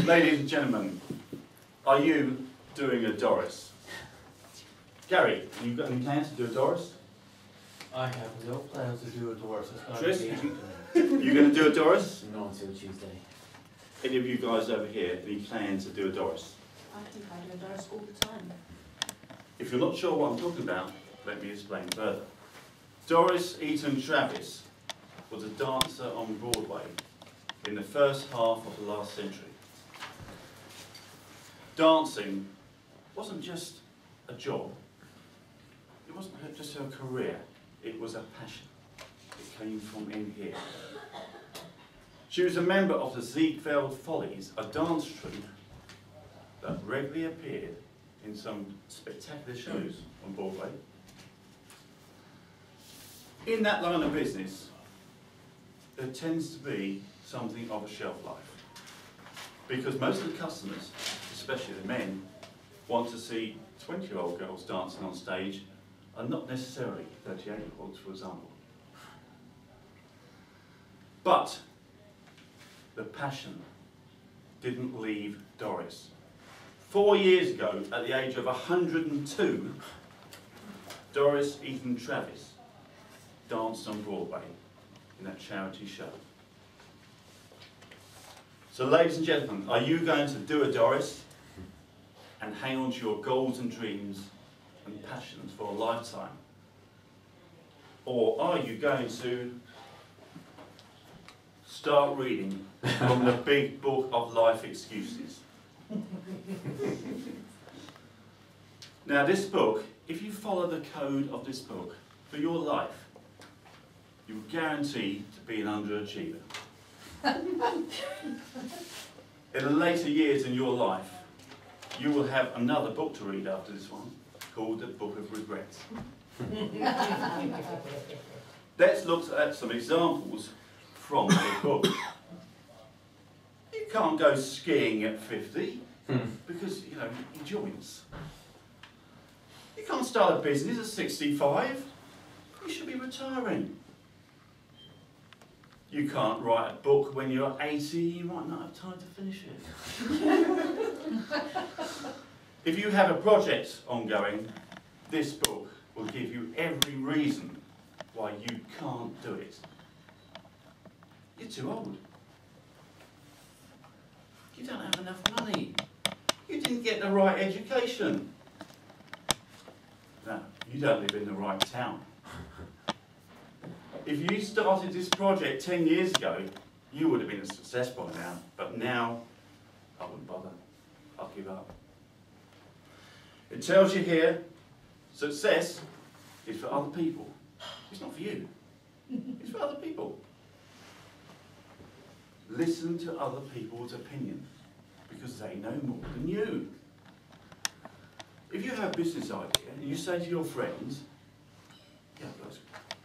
Ladies and gentlemen, are you doing a Doris? Gary, have you got any plans to do a Doris? I have no plans to do a Doris. Tris, you going to do a Doris? Not until Tuesday. Any of you guys over here, any plans to do a Doris? I think I do a Doris all the time. If you're not sure what I'm talking about, let me explain further. Doris Eaton Travis was a dancer on Broadway in the first half of the last century. Dancing wasn't just a job, it wasn't just her career, it was a passion. It came from in here. She was a member of the Ziegfeld Follies, a dance troupe that regularly appeared in some spectacular shows on Broadway. In that line of business, there tends to be something of a shelf life. Because most of the customers, especially the men, want to see 20-year-old girls dancing on stage and not necessarily 38-year-olds, for example. But the passion didn't leave Doris. 4 years ago, at the age of 102, Doris Eaton Travis danced on Broadway in that charity show. So ladies and gentlemen, are you going to do a Doris and hang on to your goals and dreams and passions for a lifetime? Or are you going to start reading from the big book of life excuses? Now this book, if you follow the code of this book for your life, you're guaranteed to be an underachiever. In the later years in your life, you will have another book to read after this one, called the Book of Regrets. Let's look at some examples from the book. You can't go skiing at 50 because, you know, joints. You can't start a business at 65. You should be retiring. You can't write a book when you're 80, you might not have time to finish it. If you have a project ongoing, this book will give you every reason why you can't do it. You're too old. You don't have enough money. You didn't get the right education. No, you don't live in the right town. If you started this project 10 years ago, you would have been a success by now. But now, I wouldn't bother. I'll give up. It tells you here, success is for other people. It's not for you. It's for other people. Listen to other people's opinions, because they know more than you. If you have a business idea, and you say to your friends, yeah, that's a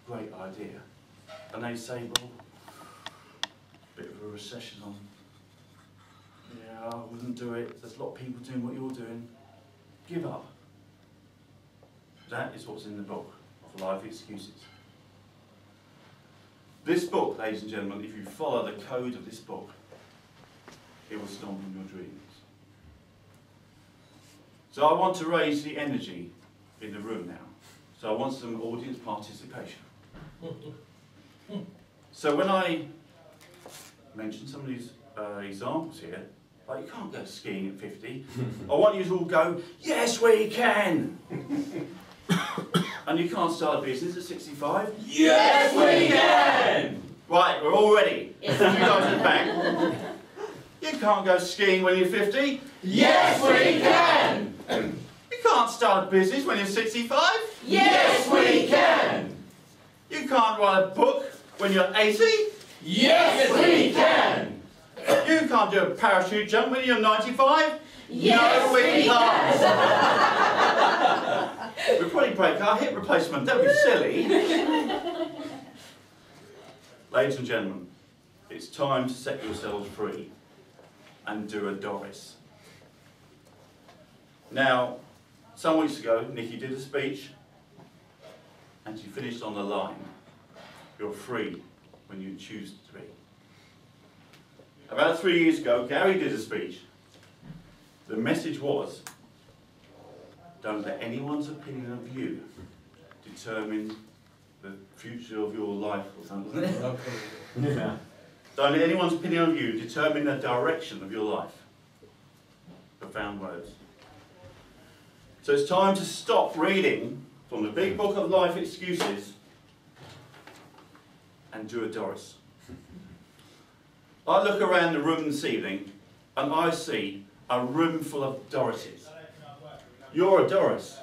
great idea, and they say, well, a bit of a recession on, yeah, I wouldn't do it, there's a lot of people doing what you're doing, give up. That is what's in the book of Life Excuses. This book, ladies and gentlemen, if you follow the code of this book, it will stomp on your dreams. So I want to raise the energy in the room now. So I want some audience participation. So when I mention some of these examples here, like you can't go skiing at 50, I want you to all go, yes we can! And you can't start a business at 65? Yes, we can! Right, we're all ready. You guys at the back. You can't go skiing when you're 50? Yes, we can! You can't start a business when you're 65? Yes, we can! You can't write a book when you're 80? Yes, we can! You can't do a parachute jump when you're 95? Yes, no, we can't! We'll probably break our hip replacement, don't be silly. Ladies and gentlemen, it's time to set yourselves free and do a Doris. Now, some weeks ago, Nikki did a speech and she finished on the line, you're free when you choose to be. About 3 years ago, Gary did a speech The message was, don't let anyone's opinion of you determine the future of your life or something. Yeah. Don't let anyone's opinion of you determine the direction of your life. Profound words. So it's time to stop reading from the big book of life excuses and do a Doris. I look around the room this evening and I see a room full of Dorises. You're a Doris.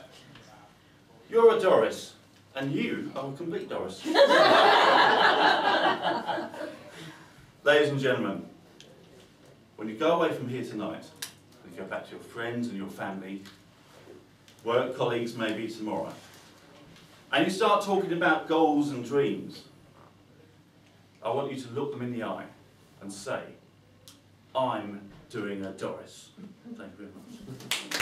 You're a Doris. And you are a complete Doris. Ladies and gentlemen, when you go away from here tonight, when you go back to your friends and your family, work colleagues maybe tomorrow, and you start talking about goals and dreams, I want you to look them in the eye and say, I'm doing a Doris. Thank you very much.